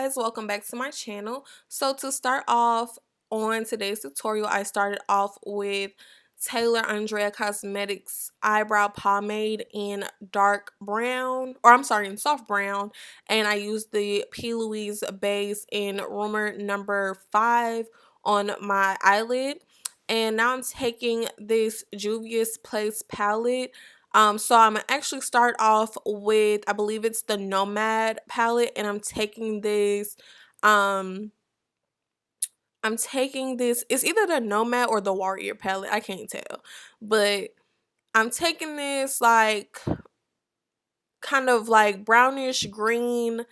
guys, welcome back to my channel. So to start off on today's tutorial, I started off with Tayler Andrea Cosmetics eyebrow pomade in dark brown, or I'm sorry, in soft brown, and I used the P. Louise base in rumor number 5 on my eyelid. And now I'm taking this Juvia's Place palette. So I'm gonna actually start off with, I believe it's the Nomad palette, and um I'm taking this, it's either the Nomad or the Warrior palette, I can't tell. But I'm taking this like kind of like brownish green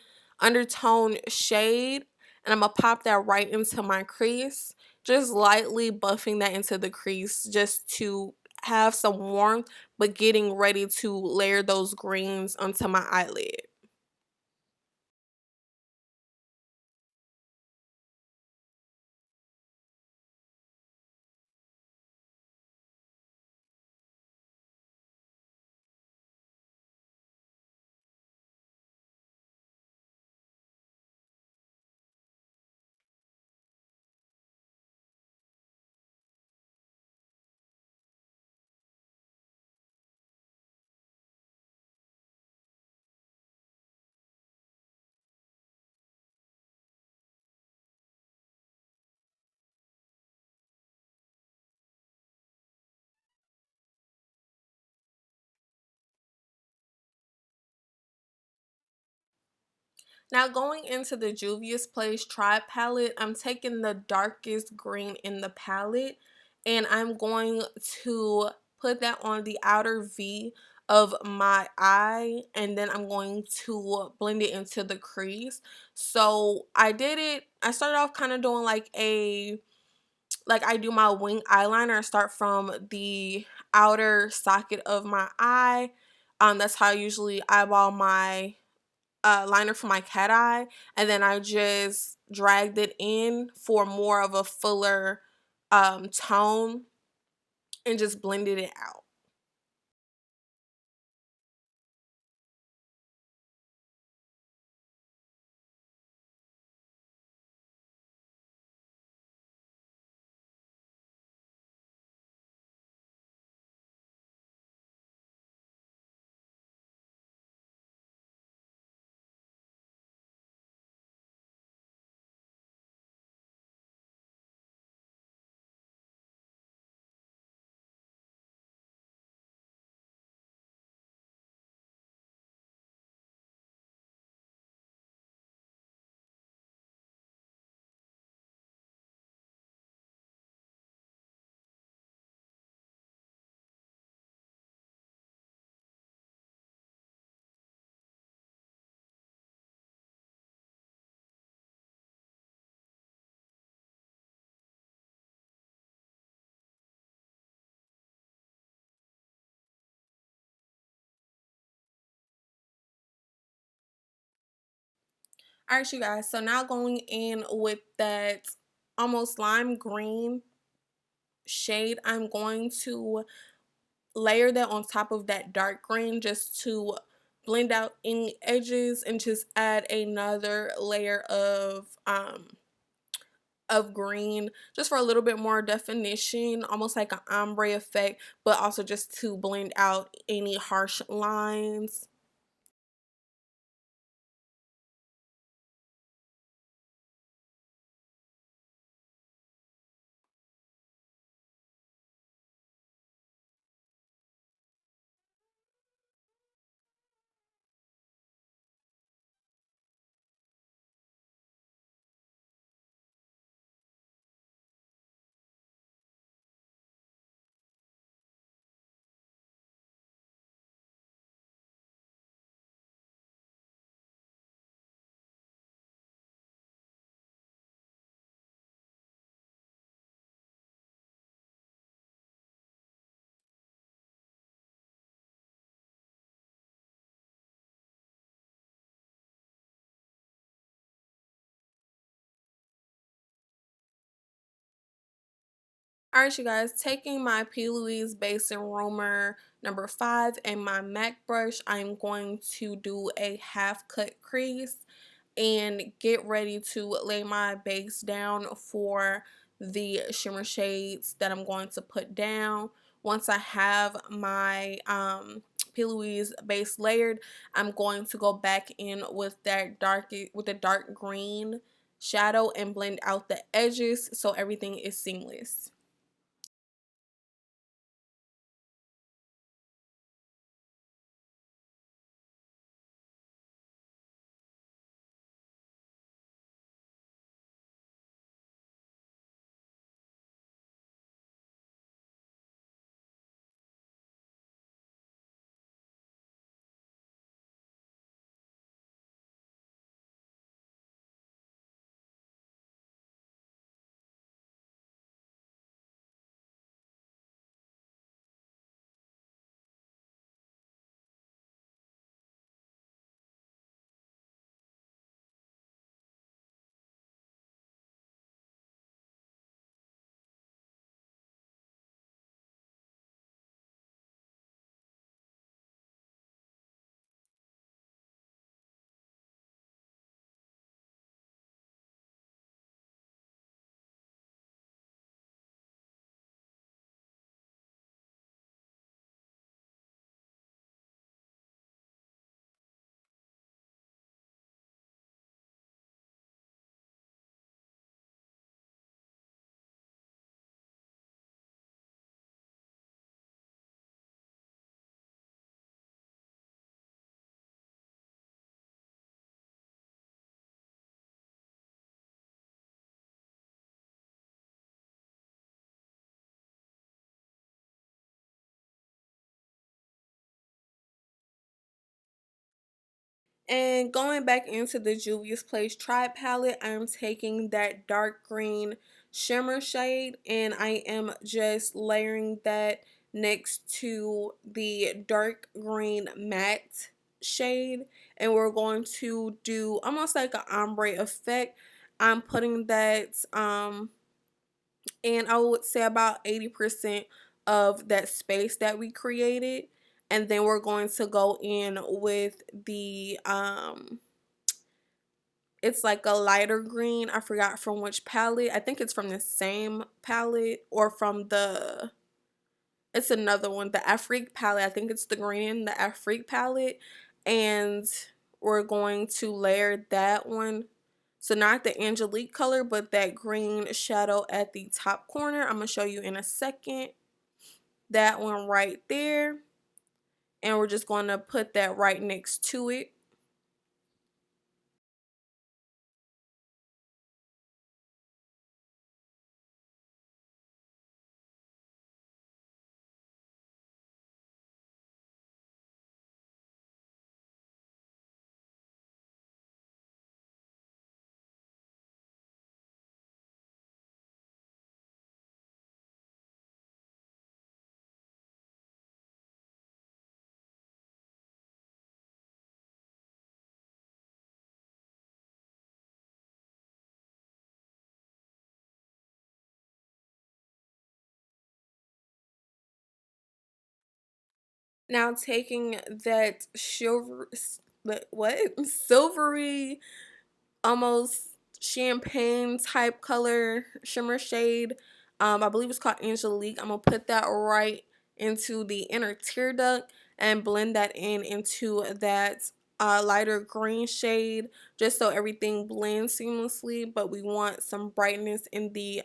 undertone shade, and I'm gonna pop that right into my crease, just lightly buffing that into the crease just to have some warmth, but getting ready to layer those greens onto my eyelid. Now going into the Juvia's Place Tri palette, I'm taking the darkest green in the palette, and I'm going to put that on the outer V of my eye, and then I'm going to blend it into the crease. So I started off kind of doing like I do my wing eyeliner. I start from the outer socket of my eye. That's how I usually eyeball my liner for my cat eye, and then I just dragged it in for more of a fuller tone and just blended it out. Alright, you guys, so now going in with that almost lime green shade, I'm going to layer that on top of that dark green just to blend out any edges and just add another layer of green just for a little bit more definition, almost like an ombre effect, but also just to blend out any harsh lines. Alright, you guys, taking my P. Louise base and rumor number 5 and my MAC brush, I'm going to do a half cut crease, and get ready to lay my base down for the shimmer shades that I'm going to put down. Once I have my P. Louise base layered, I'm going to go back in with the dark green shadow and blend out the edges so everything is seamless. And going back into the Juvia's Place Tribe palette, I am taking that dark green shimmer shade and I am just layering that next to the dark green matte shade. And we're going to do almost like an ombre effect. I'm putting that and I would say about 80% of that space that we created. And then we're going to go in with the it's like a lighter green. I forgot from which palette. I think it's from the same palette or from the it's another one, the Afrique palette. I think it's the green in the Afrique palette. And we're going to layer that one. So not the Angelique color, but that green shadow at the top corner. I'm going to show you in a second. That one right there. And we're just going to put that right next to it. Now taking that silvery, almost champagne type color shimmer shade. I believe it's called Angelique. I'm gonna put that right into the inner tear duct and blend that in into that lighter green shade, just so everything blends seamlessly. But we want some brightness in the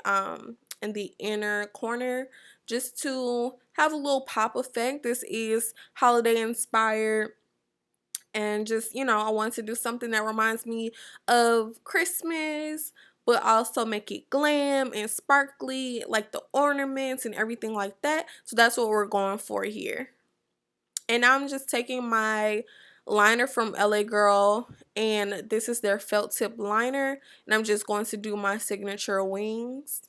inner corner, just to have a little pop effect. This is holiday inspired, and just, you know, I want to do something that reminds me of Christmas, but also make it glam and sparkly, like the ornaments and everything like that. So that's what we're going for here. And now I'm just taking my liner from LA Girl, and this is their felt tip liner, and I'm just going to do my signature wings.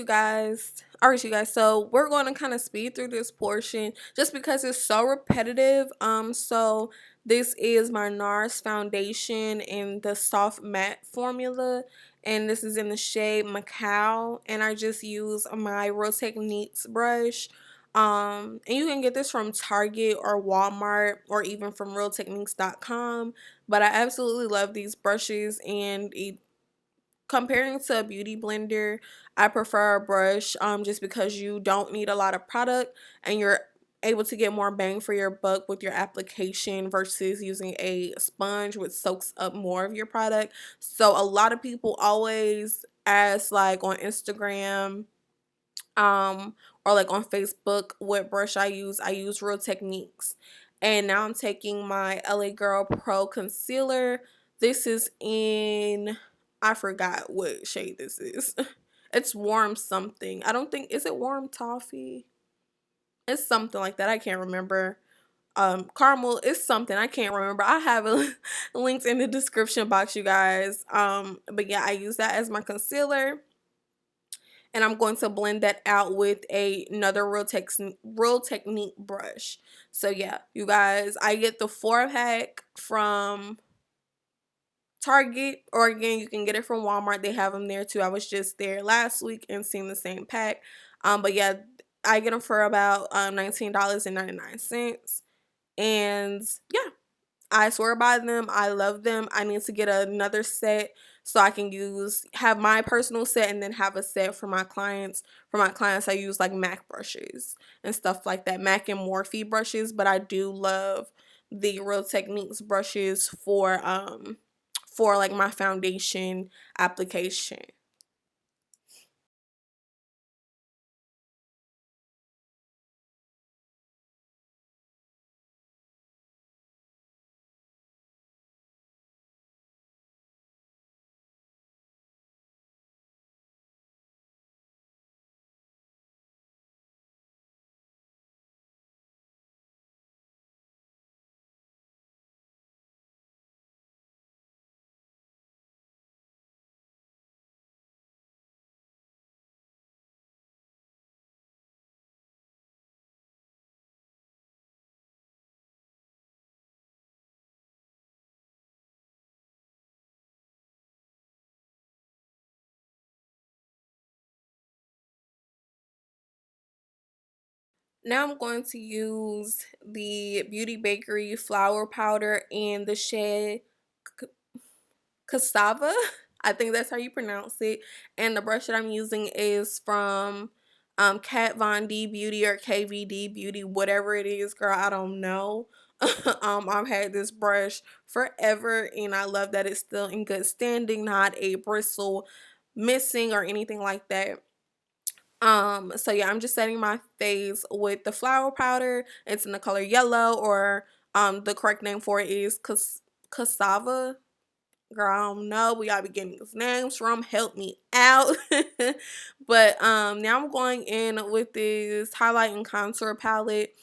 You guys, so we're going to kind of speed through this portion just because it's so repetitive. So this is my NARS foundation in the soft matte formula, and this is in the shade Macao, and I just use my Real Techniques brush. And you can get this from Target or Walmart or even from realtechniques.com, but I absolutely love these brushes, and comparing to a beauty blender, I prefer a brush just because you don't need a lot of product and you're able to get more bang for your buck with your application versus using a sponge which soaks up more of your product. So a lot of people always ask, like on Instagram, um or like on Facebook, what brush I use. I use Real Techniques. And now I'm taking my LA Girl Pro concealer. This is in, I forgot what shade this is. It's warm something. I don't think, is it warm toffee? It's something like that. I can't remember. Caramel is something, I can't remember. I have it linked in the description box, you guys. But yeah, I use that as my concealer, and I'm going to blend that out with another Real Technique brush. So yeah, you guys, I get the 4-pack from Target, or again, you can get it from Walmart. They have them there too. I was just there last week and seen the same pack. But yeah, I get them for about $19.99. And yeah, I swear by them. I love them. I need to get another set so I can have my personal set and then have a set for my clients. For my clients, I use like MAC brushes and stuff like that, MAC and Morphe brushes. But I do love the Real Techniques brushes for like my foundation application. Now I'm going to use the Beauty Bakery flour powder in the shade cassava. I think that's how you pronounce it. And the brush that I'm using is from Kat Von D Beauty or KVD Beauty, whatever it is, girl. I don't know. I've had this brush forever, and I love that it's still in good standing, not a bristle missing or anything like that. So yeah, I'm just setting my face with the flour powder. It's in the color yellow, or the correct name for it is cassava. Girl, I don't know. We gotta be getting these names from. Help me out. But now I'm going in with this highlight and contour palette,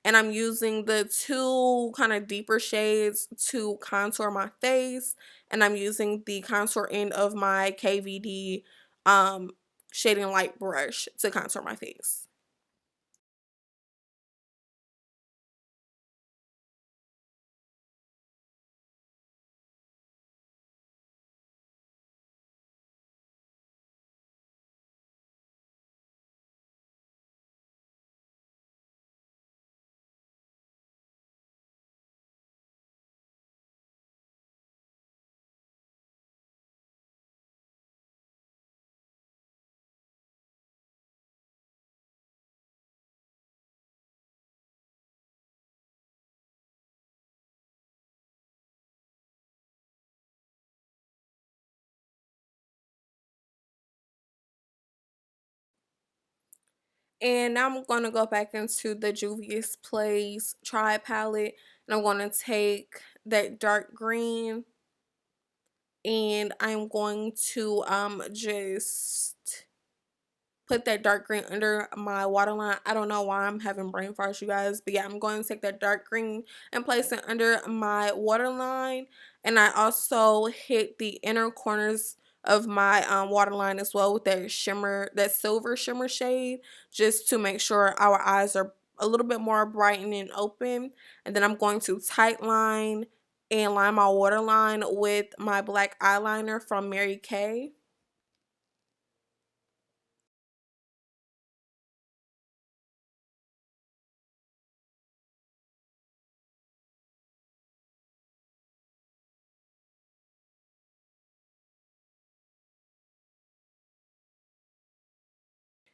and I'm using the two kind of deeper shades to contour my face, and I'm using the contour end of my KVD um shading light brush to contour my face. And now I'm going to go back into the Juvia's Place Tri palette, and I'm going to take that dark green, and I'm going to just put that dark green under my waterline. I don't know why I'm having brain farts, you guys, but yeah, I'm going to take that dark green and place it under my waterline. And I also hit the inner corners of my waterline as well with that shimmer, that silver shimmer shade, just to make sure our eyes are a little bit more bright and open. And then I'm going to tight line and line my waterline with my black eyeliner from Mary Kay.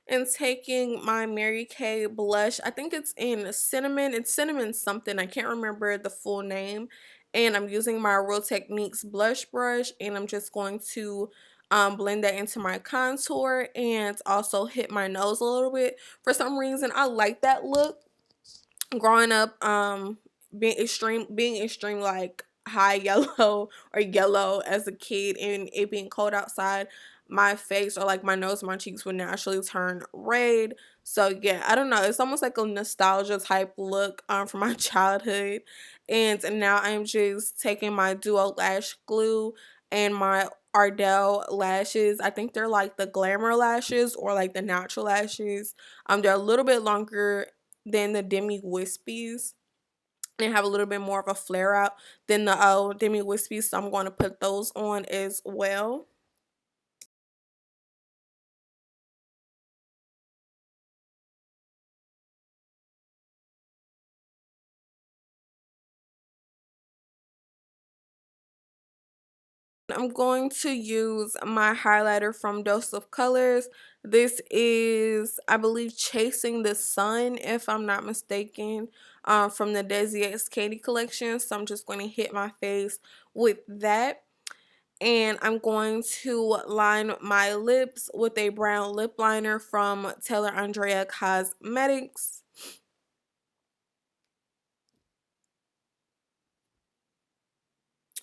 And taking my Mary Kay blush. I think it's in cinnamon. It's cinnamon something. I can't remember the full name. And I'm using my Real Techniques blush brush, and I'm just going to blend that into my contour and also hit my nose a little bit. For some reason, I like that look. Growing up, being extreme like high yellow or yellow as a kid, and it being cold outside, my face or like my nose, my cheeks would naturally turn red. So yeah, I don't know, it's almost like a nostalgia type look from my childhood. And now I'm just taking my duo lash glue and my Ardell lashes. I think they're like the glamour lashes or like the natural lashes. They're a little bit longer than the Demi Wispies and have a little bit more of a flare out than the Demi Wispies. So I'm going to put those on as well. I'm going to use my highlighter from Dose of Colors. This is, I believe, Chasing the Sun, if I'm not mistaken, from the Desi X Katie collection. So I'm just going to hit my face with that. And I'm going to line my lips with a brown lip liner from Taylor Andrea Cosmetics.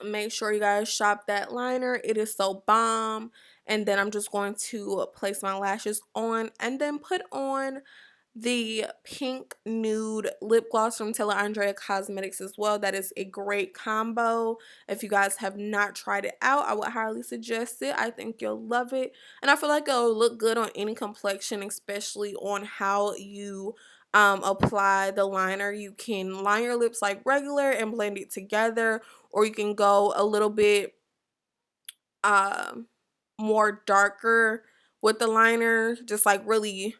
Make sure you guys shop that liner. It is so bomb. And then I'm just going to place my lashes on and then put on the pink nude lip gloss from Tayler Andrea Cosmetics as well. That is a great combo. If you guys have not tried it out, I would highly suggest it. I think you'll love it. And I feel like it'll look good on any complexion, especially on how you apply the liner. You can line your lips like regular and blend it together, or you can go a little bit um more darker with the liner, just like really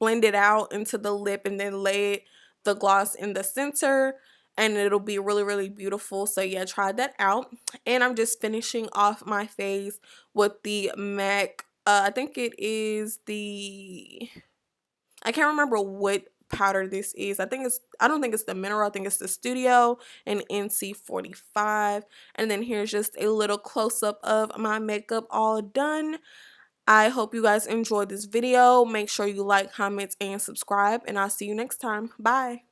blend it out into the lip and then lay the gloss in the center, and it'll be really, really beautiful. So yeah, try that out. And I'm just finishing off my face with the MAC, I think it is the, I can't remember what powder this is. I don't think it's the mineral. I think it's the Studio and NC45. And then here's just a little close-up of my makeup all done. I hope you guys enjoyed this video. Make sure you like, comment, and subscribe, and I'll see you next time. Bye.